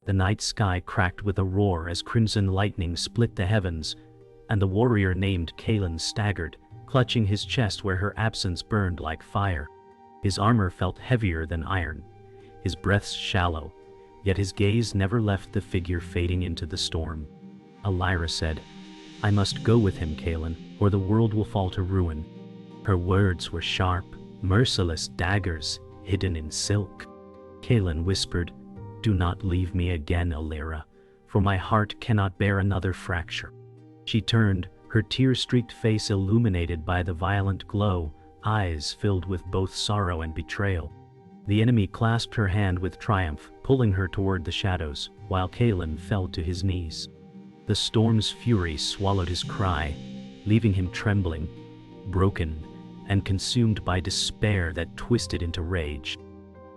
The night sky cracked with a roar as crimson lightning split the heavens, and the warrior named Kaelen staggered, clutching his chest where her absence burned like fire. His armor felt heavier than iron, his breaths shallow, yet his gaze never left the figure fading into the storm. Elira said, "I must go with him, Kaelen, or the world will fall to ruin." Her words were sharp, merciless daggers hidden in silk. Kaelen whispered, "Do not leave me again, Elira, for my heart cannot bear another fracture." She turned, her tear-streaked face illuminated by the violent glow, eyes filled with both sorrow and betrayal. The enemy clasped her hand with triumph, pulling her toward the shadows, while Kaelen fell to his knees. The storm's fury swallowed his cry, leaving him trembling, broken, and consumed by despair that twisted into rage.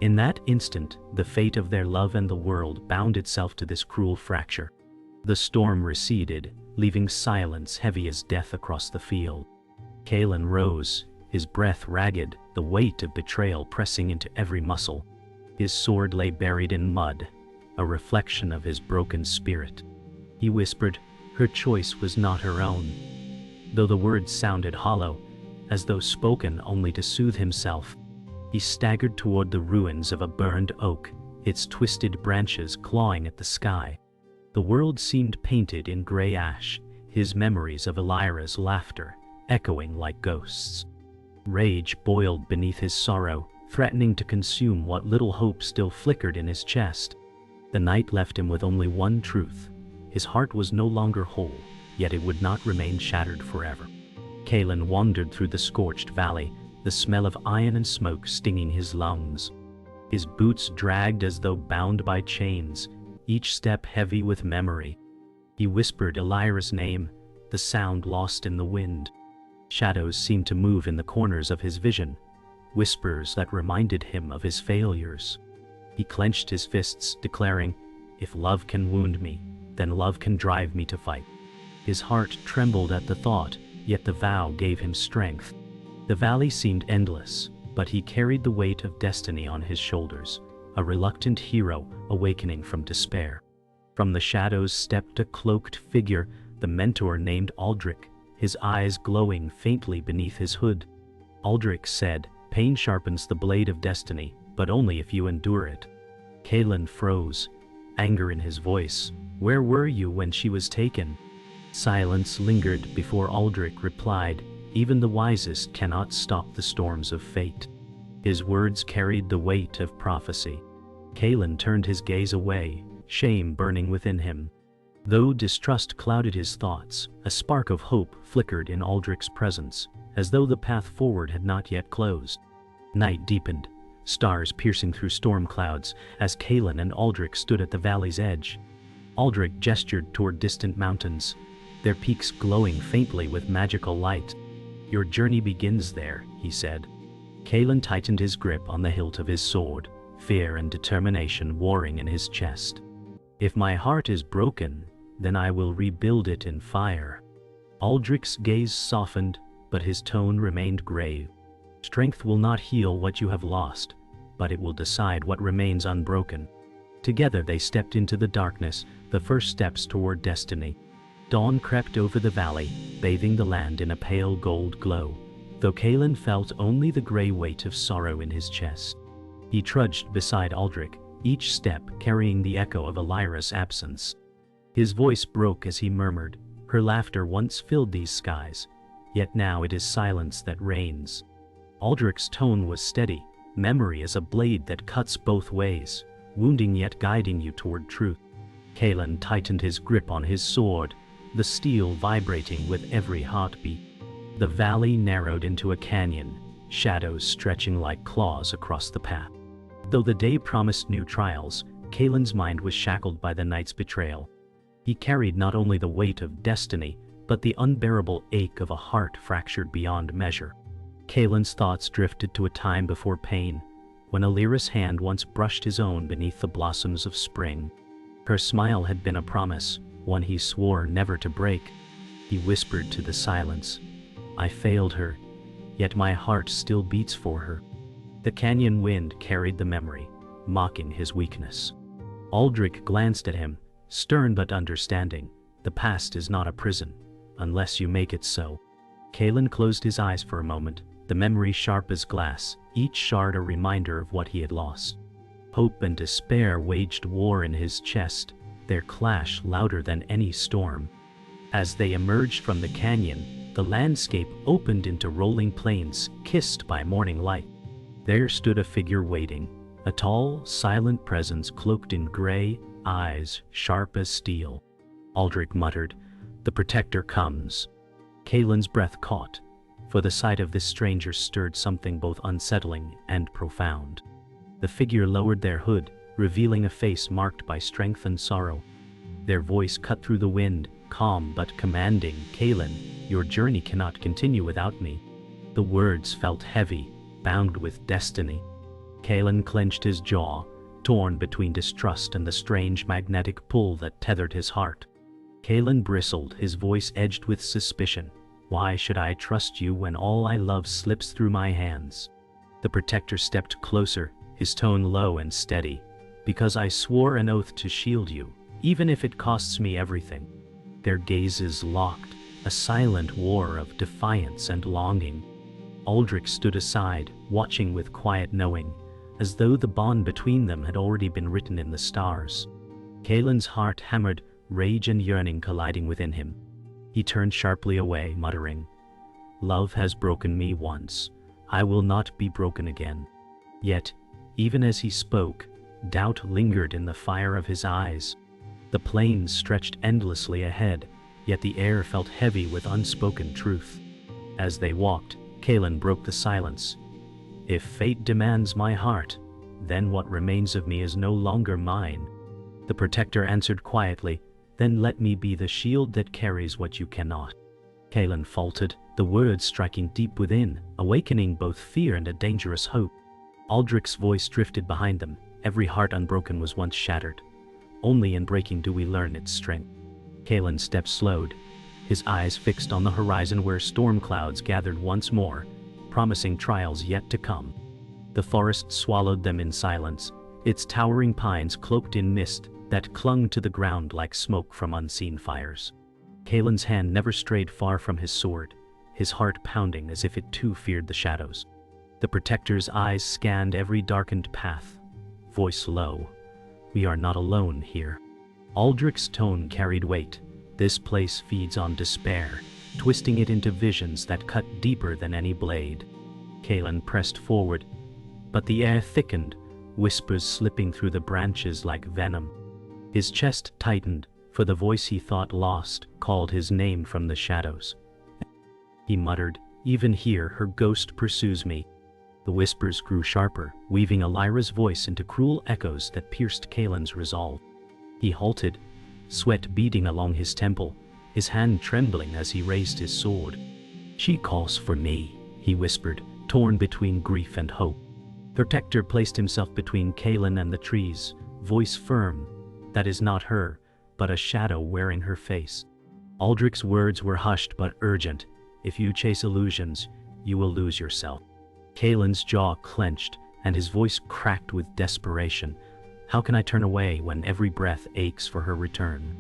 In that instant, the fate of their love and the world bound itself to this cruel fracture. The storm receded, leaving silence heavy as death across the field. Kaelen rose, his breath ragged, the weight of betrayal pressing into every muscle. His sword lay buried in mud, a reflection of his broken spirit. He whispered, her choice was not her own. Though the words sounded hollow, as though spoken only to soothe himself, he staggered toward the ruins of a burned oak, its twisted branches clawing at the sky. The world seemed painted in gray ash, his memories of Elira's laughter echoing like ghosts. Rage boiled beneath his sorrow, threatening to consume what little hope still flickered in his chest. The night left him with only one truth. His heart was no longer whole, yet it would not remain shattered forever. Kaelen wandered through the scorched valley, the smell of iron and smoke stinging his lungs. His boots dragged as though bound by chains, each step heavy with memory. He whispered Elira's name, the sound lost in the wind. Shadows seemed to move in the corners of his vision, whispers that reminded him of his failures. He clenched his fists, declaring, "If love can wound me, then love can drive me to fight." His heart trembled at the thought, yet the vow gave him strength. The valley seemed endless, but he carried the weight of destiny on his shoulders, a reluctant hero awakening from despair. From the shadows stepped a cloaked figure, the mentor named Aldrich, his eyes glowing faintly beneath his hood. Aldrich said, "Pain sharpens the blade of destiny, but only if you endure it." Kaelen froze, anger in his voice. "Where were you when she was taken?" Silence lingered before Aldrich replied, "Even the wisest cannot stop the storms of fate." His words carried the weight of prophecy. Kaelen turned his gaze away, shame burning within him. Though distrust clouded his thoughts, a spark of hope flickered in Aldrich's presence, as though the path forward had not yet closed. Night deepened, stars piercing through storm clouds, as Kaelen and Aldrich stood at the valley's edge. Aldrich gestured toward distant mountains, their peaks glowing faintly with magical light. "Your journey begins there," he said. Kaelen tightened his grip on the hilt of his sword, fear and determination warring in his chest. "If my heart is broken, then I will rebuild it in fire." Aldrich's gaze softened, but his tone remained grave. "Strength will not heal what you have lost, but it will decide what remains unbroken." Together they stepped into the darkness, the first steps toward destiny. Dawn crept over the valley, bathing the land in a pale gold glow, though Kaelen felt only the gray weight of sorrow in his chest. He trudged beside Aldrich, each step carrying the echo of Elira's absence. His voice broke as he murmured, "Her laughter once filled these skies, yet now it is silence that reigns." Aldrich's tone was steady, memory is a blade that cuts both ways, wounding yet guiding you toward truth. Kaelen tightened his grip on his sword, the steel vibrating with every heartbeat. The valley narrowed into a canyon, shadows stretching like claws across the path. Though the day promised new trials, Kaelen's mind was shackled by the night's betrayal. He carried not only the weight of destiny, but the unbearable ache of a heart fractured beyond measure. Kaelen's thoughts drifted to a time before pain, when Elira's hand once brushed his own beneath the blossoms of spring. Her smile had been a promise, one he swore never to break. He whispered to the silence, "I failed her, yet my heart still beats for her." The canyon wind carried the memory, mocking his weakness. Aldrich glanced at him, stern but understanding. The past is not a prison, unless you make it so. Kaelen closed his eyes for a moment, the memory sharp as glass, each shard a reminder of what he had lost. Hope and despair waged war in his chest, their clash louder than any storm. As they emerged from the canyon, the landscape opened into rolling plains, kissed by morning light. There stood a figure waiting, a tall, silent presence cloaked in gray, eyes sharp as steel. Aldrich muttered, "The protector comes." Kaelen's breath caught, for the sight of this stranger stirred something both unsettling and profound. The figure lowered their hood, revealing a face marked by strength and sorrow. Their voice cut through the wind, calm but commanding. "Kaelen, your journey cannot continue without me." The words felt heavy, bound with destiny. Kaelen clenched his jaw, torn between distrust and the strange magnetic pull that tethered his heart. Kaelen bristled, his voice edged with suspicion. "Why should I trust you when all I love slips through my hands?" The protector stepped closer, his tone low and steady. "Because I swore an oath to shield you, even if it costs me everything." Their gazes locked, a silent war of defiance and longing. Aldrich stood aside, watching with quiet knowing, as though the bond between them had already been written in the stars. Kaelen's heart hammered, rage and yearning colliding within him. He turned sharply away, muttering, "Love has broken me once. I will not be broken again." Yet, even as he spoke, doubt lingered in the fire of his eyes. The plains stretched endlessly ahead, yet the air felt heavy with unspoken truth. As they walked, Kaelen broke the silence. "If fate demands my heart, then what remains of me is no longer mine." The protector answered quietly, "Then let me be the shield that carries what you cannot." Kaelen faltered, the words striking deep within, awakening both fear and a dangerous hope. Aldrich's voice drifted behind them. "Every heart unbroken was once shattered. Only in breaking do we learn its strength." Kaelen's steps slowed, his eyes fixed on the horizon where storm clouds gathered once more, promising trials yet to come. The forest swallowed them in silence, its towering pines cloaked in mist that clung to the ground like smoke from unseen fires. Kaelen's hand never strayed far from his sword, his heart pounding as if it too feared the shadows. The protector's eyes scanned every darkened path, voice low, "We are not alone here." Aldrich's tone carried weight. "This place feeds on despair, twisting it into visions that cut deeper than any blade." Kaelen pressed forward, but the air thickened, whispers slipping through the branches like venom. His chest tightened, for the voice he thought lost called his name from the shadows. He muttered, "Even here her ghost pursues me." The whispers grew sharper, weaving Elira's voice into cruel echoes that pierced Kaelen's resolve. He halted, sweat beading along his temple, his hand trembling as he raised his sword. "She calls for me," he whispered, torn between grief and hope. The protector placed himself between Kaelen and the trees, voice firm, "That is not her, but a shadow wearing her face." Aldrich's words were hushed but urgent. "If you chase illusions, you will lose yourself." Kaelen's jaw clenched, and his voice cracked with desperation. "How can I turn away when every breath aches for her return?"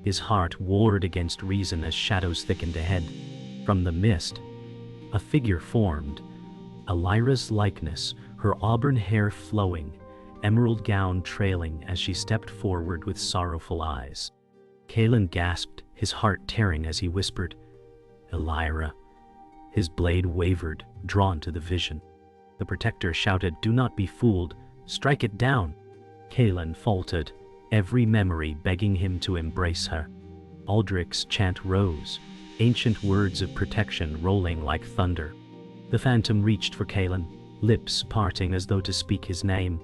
His heart warred against reason as shadows thickened ahead. From the mist, a figure formed, Elira's likeness, her auburn hair flowing, emerald gown trailing as she stepped forward with sorrowful eyes. Kaelen gasped, his heart tearing as he whispered, "Elira." His blade wavered, drawn to the vision. The protector shouted, "Do not be fooled, strike it down." Kaelen faltered, every memory begging him to embrace her. Aldrich's chant rose, ancient words of protection rolling like thunder. The phantom reached for Kaelen, lips parting as though to speak his name.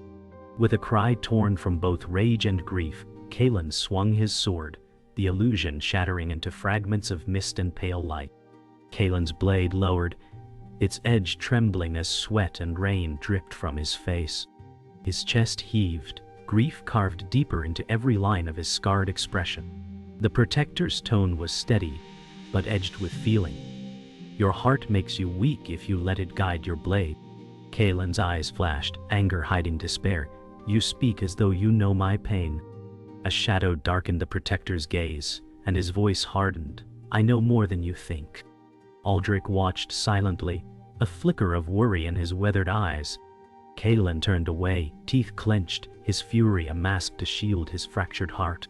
With a cry torn from both rage and grief, Kaelen swung his sword, the illusion shattering into fragments of mist and pale light. Kaelen's blade lowered, its edge trembling as sweat and rain dripped from his face. His chest heaved, grief carved deeper into every line of his scarred expression. The protector's tone was steady, but edged with feeling. "Your heart makes you weak if you let it guide your blade." Kaelen's eyes flashed, anger hiding despair. "You speak as though you know my pain." A shadow darkened the Protector's gaze, and his voice hardened. "I know more than you think." Aldrich watched silently, a flicker of worry in his weathered eyes. Kaelen turned away, teeth clenched, his fury a mask to shield his fractured heart.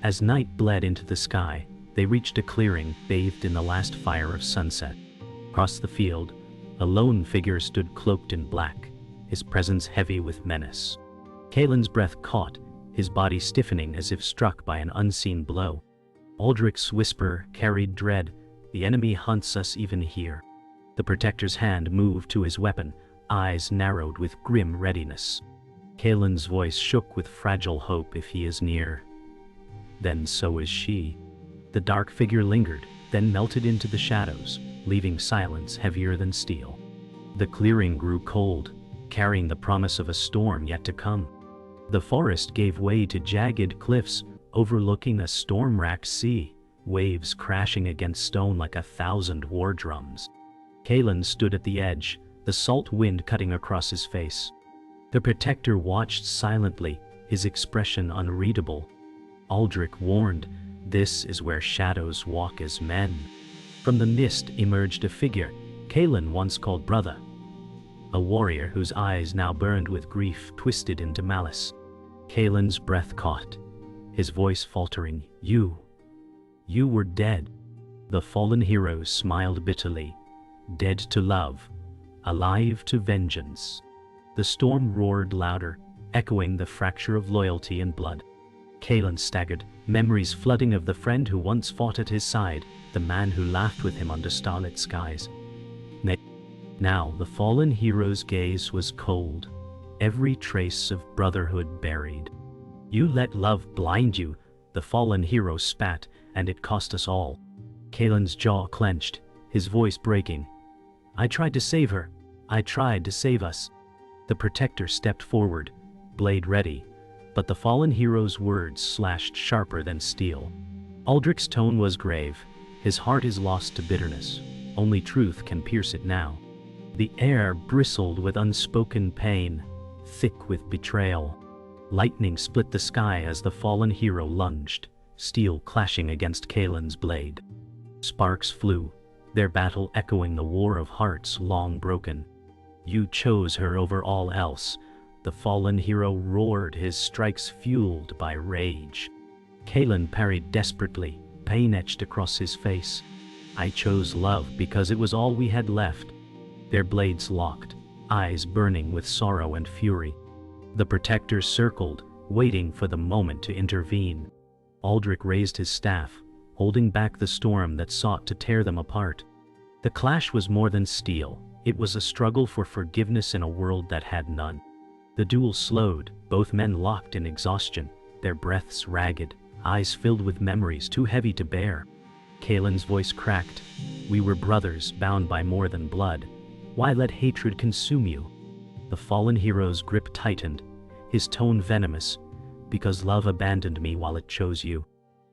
As night bled into the sky, they reached a clearing bathed in the last fire of sunset. Across the field, a lone figure stood cloaked in black, his presence heavy with menace. Kaelen's breath caught, his body stiffening as if struck by an unseen blow. Aldrich's whisper carried dread, "The enemy hunts us even here." The Protector's hand moved to his weapon, eyes narrowed with grim readiness. Kaelen's voice shook with fragile hope. "If he is near, then so is she." The dark figure lingered, then melted into the shadows, leaving silence heavier than steel. The clearing grew cold, carrying the promise of a storm yet to come. The forest gave way to jagged cliffs, overlooking a storm-wracked sea, waves crashing against stone like 1,000 war drums. Kaelen stood at the edge, the salt wind cutting across his face. The Protector watched silently, his expression unreadable. Aldrich warned, "This is where shadows walk as men." From the mist emerged a figure Kaelen once called brother. A warrior whose eyes now burned with grief, twisted into malice. Kaelen's breath caught, his voice faltering. You were dead." The fallen hero smiled bitterly. "Dead to love, alive to vengeance." The storm roared louder, echoing the fracture of loyalty and blood. Kaelen staggered, memories flooding of the friend who once fought at his side, the man who laughed with him under starlit skies. Now the fallen hero's gaze was cold, every trace of brotherhood buried. "You let love blind you," the fallen hero spat, "and it cost us all." Kaelen's jaw clenched, his voice breaking. "I tried to save her. I tried to save us." The Protector stepped forward, blade ready, but the fallen hero's words slashed sharper than steel. Aldrich's tone was grave. "His heart is lost to bitterness. Only truth can pierce it now." The air bristled with unspoken pain, thick with betrayal. Lightning split the sky as the fallen hero lunged, steel clashing against Kaelen's blade. Sparks flew, their battle echoing the war of hearts long broken. "You chose her over all else," the fallen hero roared, his strikes fueled by rage. Kaelen parried desperately, pain etched across his face. "I chose love because it was all we had left." Their blades locked, eyes burning with sorrow and fury. The Protector circled, waiting for the moment to intervene. Aldrich raised his staff, holding back the storm that sought to tear them apart. The clash was more than steel. It was a struggle for forgiveness in a world that had none. The duel slowed, both men locked in exhaustion, their breaths ragged, eyes filled with memories too heavy to bear. Kaelen's voice cracked. "We were brothers, bound by more than blood. Why let hatred consume you?" The fallen hero's grip tightened, his tone venomous. "Because love abandoned me while it chose you."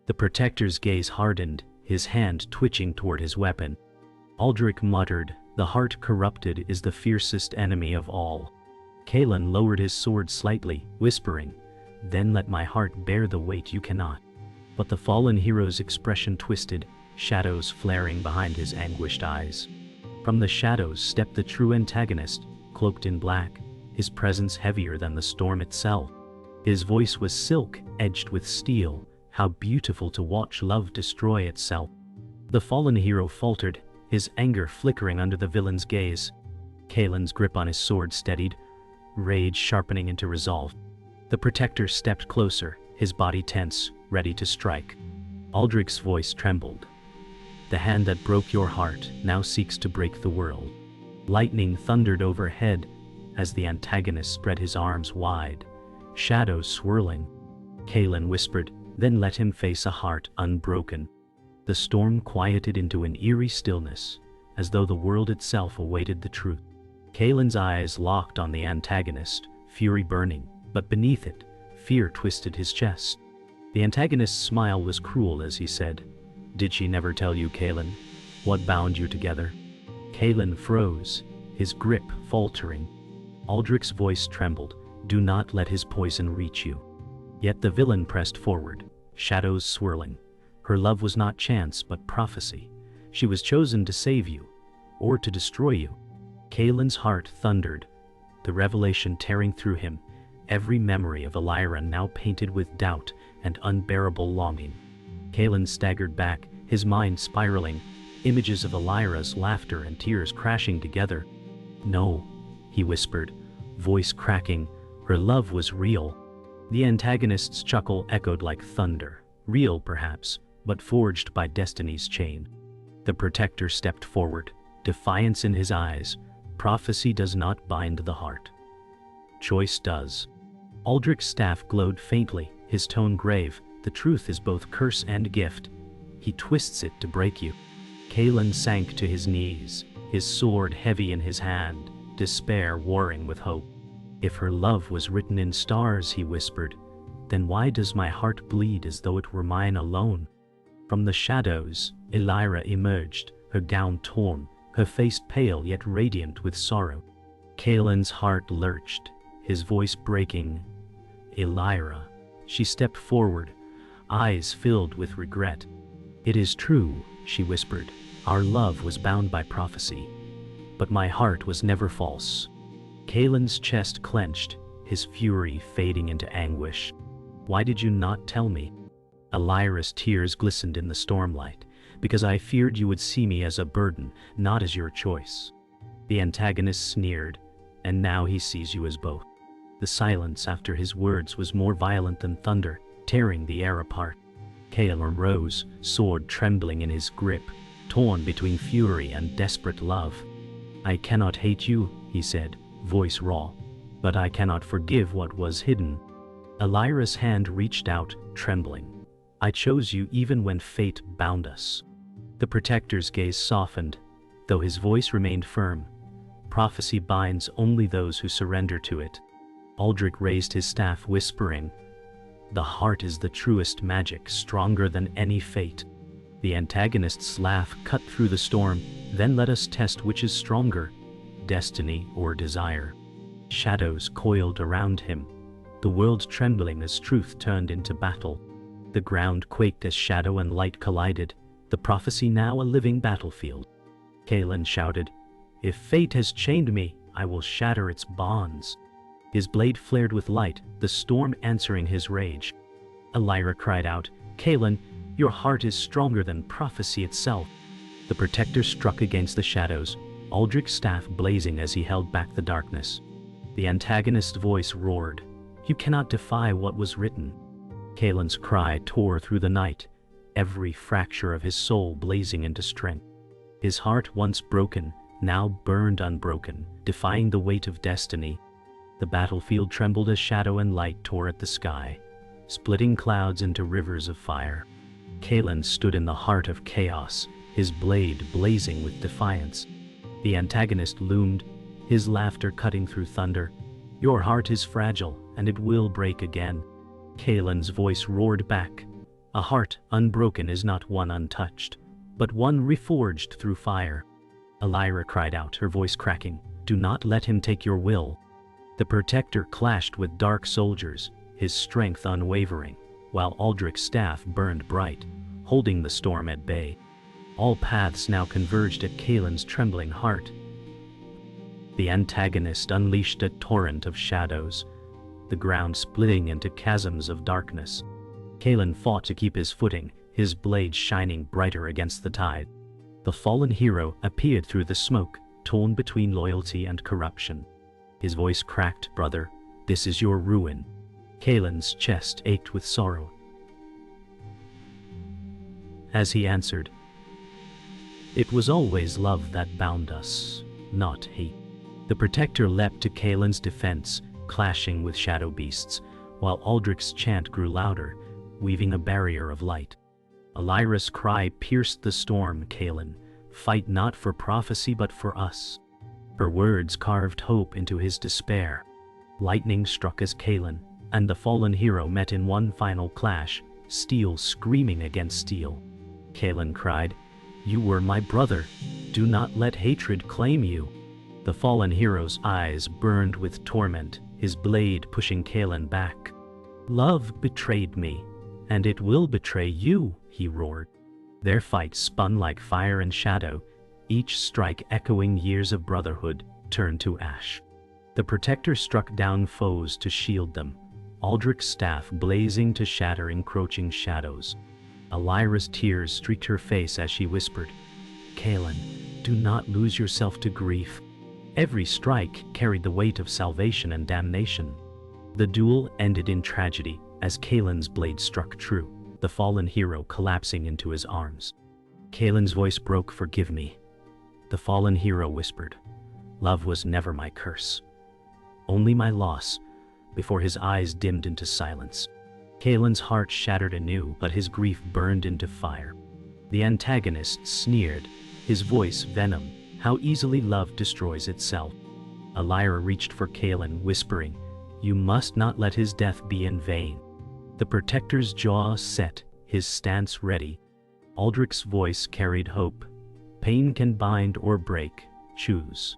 The Protector's gaze hardened, his hand twitching toward his weapon. Aldrich muttered, "The heart corrupted is the fiercest enemy of all." Kaelen lowered his sword slightly, whispering, "Then let my heart bear the weight you cannot." But the fallen hero's expression twisted, shadows flaring behind his anguished eyes. From the shadows stepped the true antagonist, cloaked in black, his presence heavier than the storm itself. His voice was silk, edged with steel. How beautiful to watch love destroy itself. The fallen hero faltered, his anger flickering under the villain's gaze. Kaelen's grip on his sword steadied, rage sharpening into resolve. The Protector stepped closer, his body tense, ready to strike. Aldrich's voice trembled. "The hand that broke your heart now seeks to break the world." Lightning thundered overhead as the antagonist spread his arms wide, shadows swirling. Kaelen whispered, "Then let him face a heart unbroken." The storm quieted into an eerie stillness, as though the world itself awaited the truth. Kaelen's eyes locked on the antagonist, fury burning, but beneath it, fear twisted his chest. The antagonist's smile was cruel as he said, "Did she never tell you, Kaelen? What bound you together?" Kaelen froze, his grip faltering. Aldrich's voice trembled, "Do not let his poison reach you." Yet the villain pressed forward, shadows swirling. Her love was not chance but prophecy. She was chosen to save you, or to destroy you. Kaelen's heart thundered, the revelation tearing through him, every memory of Elira now painted with doubt and unbearable longing. Kaelen staggered back, his mind spiraling, images of Elira's laughter and tears crashing together. "No," he whispered, voice cracking, her love was real. The antagonist's chuckle echoed like thunder, real perhaps, but forged by destiny's chain. The protector stepped forward, defiance in his eyes. Prophecy does not bind the heart. Choice does. Aldrich's staff glowed faintly, his tone grave. The truth is both curse and gift. He twists it to break you. Kaelen sank to his knees, his sword heavy in his hand, despair warring with hope. If her love was written in stars, he whispered, then why does my heart bleed as though it were mine alone? From the shadows, Elira emerged, her gown torn, her face pale yet radiant with sorrow. Kaelen's heart lurched, his voice breaking. "Elira." She stepped forward, eyes filled with regret. "It is true," she whispered, "our love was bound by prophecy, but my heart was never false." Kaelen's chest clenched, his fury fading into anguish. "Why did you not tell me?" Elira's tears glistened in the stormlight. "Because I feared you would see me as a burden, not as your choice." The antagonist sneered, "And now he sees you as both." The silence after his words was more violent than thunder, tearing the air apart. Kaelen rose, sword trembling in his grip, torn between fury and desperate love. "I cannot hate you," he said, voice raw, "but I cannot forgive what was hidden." Elira's hand reached out, trembling. "I chose you even when fate bound us." The protector's gaze softened, though his voice remained firm. "Prophecy binds only those who surrender to it." Aldrich raised his staff, whispering, "The heart is the truest magic, stronger than any fate." The antagonist's laugh cut through the storm. "Then let us test which is stronger, destiny or desire." Shadows coiled around him, the world trembling as truth turned into battle. The ground quaked as shadow and light collided, the prophecy now a living battlefield. Kaelen shouted, "If fate has chained me, I will shatter its bonds." His blade flared with light, the storm answering his rage. Elira cried out, "Kaelen, your heart is stronger than prophecy itself." The protector struck against the shadows, Aldrich's staff blazing as he held back the darkness. The antagonist's voice roared, "You cannot defy what was written." Kaelen's cry tore through the night, every fracture of his soul blazing into strength. His heart, once broken, now burned unbroken, defying the weight of destiny. The battlefield trembled as shadow and light tore at the sky, splitting clouds into rivers of fire. Kaelen stood in the heart of chaos, his blade blazing with defiance. The antagonist loomed, his laughter cutting through thunder. "Your heart is fragile, and it will break again." Kaelen's voice roared back, "A heart unbroken is not one untouched, but one reforged through fire." Elira cried out, her voice cracking, "Do not let him take your will." The protector clashed with dark soldiers, his strength unwavering, while Aldrich's staff burned bright, holding the storm at bay. All paths now converged at Kaelen's trembling heart. The antagonist unleashed a torrent of shadows, the ground splitting into chasms of darkness. Kaelen fought to keep his footing, his blade shining brighter against the tide. The fallen hero appeared through the smoke, torn between loyalty and corruption. His voice cracked, "Brother, this is your ruin." Kaelen's chest ached with sorrow. As he answered, "It was always love that bound us, not hate." The protector leapt to Kaelen's defense, clashing with shadow beasts, while Aldrich's chant grew louder, weaving a barrier of light. Elira's cry pierced the storm. "Kaelen, fight not for prophecy but for us." Her words carved hope into his despair. Lightning struck as Kaelen and the fallen hero met in one final clash, steel screaming against steel. Kaelen cried, "You were my brother. Do not let hatred claim you." The fallen hero's eyes burned with torment, his blade pushing Kaelen back. Love betrayed me, and it will betray you, he roared. Their fight spun like fire and shadow, each strike echoing years of brotherhood turned to ash. The protector struck down foes to shield them, Aldrich's staff blazing to shatter encroaching shadows. Elira's tears streaked her face as she whispered, "Kaelen, do not lose yourself to grief." Every strike carried the weight of salvation and damnation. The duel ended in tragedy as Kaelen's blade struck true, the fallen hero collapsing into his arms. Kaelen's voice broke, "Forgive me." The fallen hero whispered, "Love was never my curse, only my loss," before his eyes dimmed into silence. Kaelen's heart shattered anew, but his grief burned into fire. The antagonist sneered, his voice venom, how easily love destroys itself. Elira reached for Kaelen, whispering, "You must not let his death be in vain." The protector's jaw set, his stance ready. Aldrich's voice carried hope. "Pain can bind or break, choose."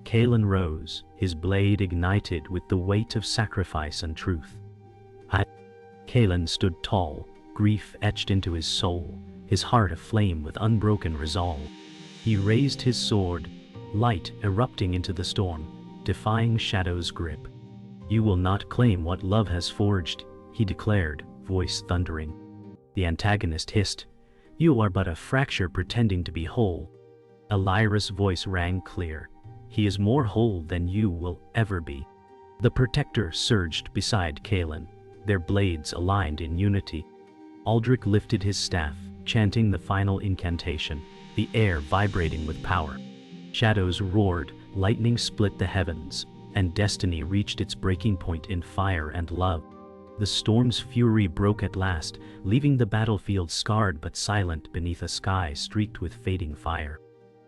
Kaelen rose, his blade ignited with the weight of sacrifice and truth. Kaelen stood tall, grief etched into his soul, his heart aflame with unbroken resolve. He raised his sword, light erupting into the storm, defying shadow's grip. "You will not claim what love has forged," he declared, voice thundering. The antagonist hissed, "You are but a fracture pretending to be whole." Elira's voice rang clear, "He is more whole than you will ever be." The protector surged beside Kaelen, their blades aligned in unity. Aldrich lifted his staff, chanting the final incantation, the air vibrating with power. Shadows roared, lightning split the heavens, and destiny reached its breaking point in fire and love. The storm's fury broke at last, leaving the battlefield scarred but silent beneath a sky streaked with fading fire.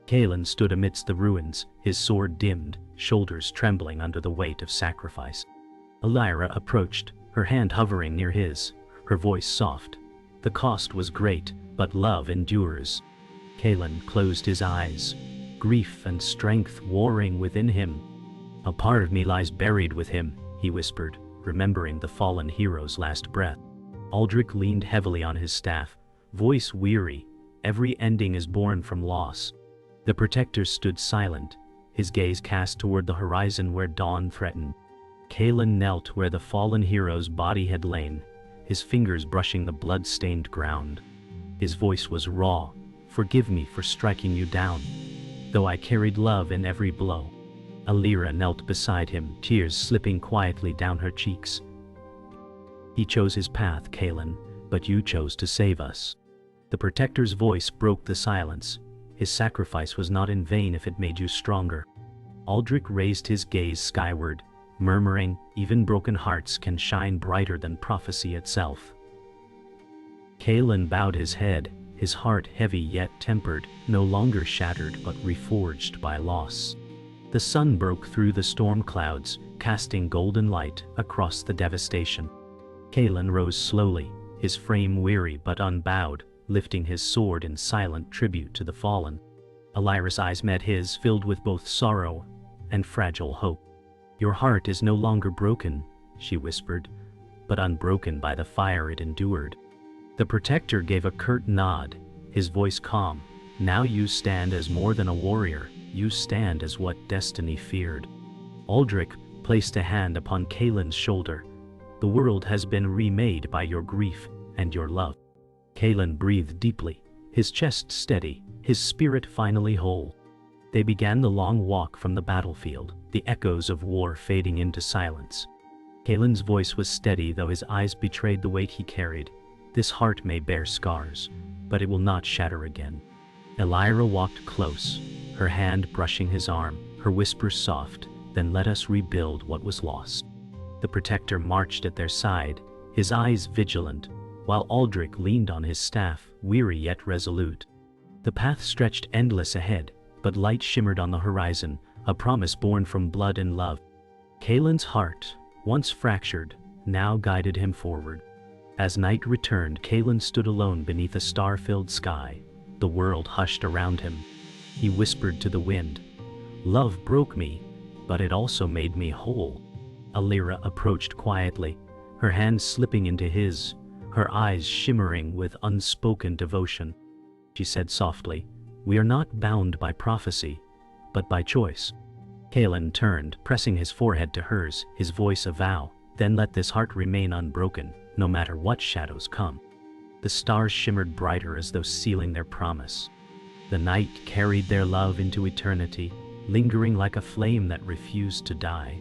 Kaelen stood amidst the ruins, his sword dimmed, shoulders trembling under the weight of sacrifice. Elira approached, her hand hovering near his, her voice soft. "The cost was great, but love endures." Kaelen closed his eyes, grief and strength warring within him. "A part of me lies buried with him," he whispered, remembering the fallen hero's last breath. Aldrich leaned heavily on his staff, voice weary. Every ending is born from loss. The protector stood silent, his gaze cast toward the horizon where dawn threatened. Kaelen knelt where the fallen hero's body had lain, his fingers brushing the blood-stained ground. His voice was raw, "Forgive me for striking you down, though I carried love in every blow." Elira knelt beside him, tears slipping quietly down her cheeks. "He chose his path, Kaelen, but you chose to save us." The protector's voice broke the silence. His sacrifice was not in vain if it made you stronger. Aldrich raised his gaze skyward, murmuring, "Even broken hearts can shine brighter than prophecy itself." Kaelen bowed his head, his heart heavy yet tempered, no longer shattered but reforged by loss. The sun broke through the storm clouds, casting golden light across the devastation. Kaelen rose slowly, his frame weary but unbowed, lifting his sword in silent tribute to the fallen. Elira's eyes met his, filled with both sorrow and fragile hope. "Your heart is no longer broken," she whispered, "but unbroken by the fire it endured." The protector gave a curt nod, his voice calm. "Now you stand as more than a warrior, you stand as what destiny feared." Aldrich placed a hand upon Kaelen's shoulder. "The world has been remade by your grief and your love." Kaelen breathed deeply, his chest steady, his spirit finally whole. They began the long walk from the battlefield, the echoes of war fading into silence. Kaelen's voice was steady, though his eyes betrayed the weight he carried. "This heart may bear scars, but it will not shatter again." Elira walked close, her hand brushing his arm, her whisper soft, "Then let us rebuild what was lost." The protector marched at their side, his eyes vigilant, while Aldrich leaned on his staff, weary yet resolute. The path stretched endless ahead, but light shimmered on the horizon, a promise born from blood and love. Kaelen's heart, once fractured, now guided him forward. As night returned, Kaelen stood alone beneath a star-filled sky. The world hushed around him. He whispered to the wind, "Love broke me, but it also made me whole." Elira approached quietly, her hand slipping into his, her eyes shimmering with unspoken devotion. She said softly, "We are not bound by prophecy, but by choice." Kaelen turned, pressing his forehead to hers, his voice a vow. "Then let this heart remain unbroken, no matter what shadows come." The stars shimmered brighter as though sealing their promise. The night carried their love into eternity, lingering like a flame that refused to die.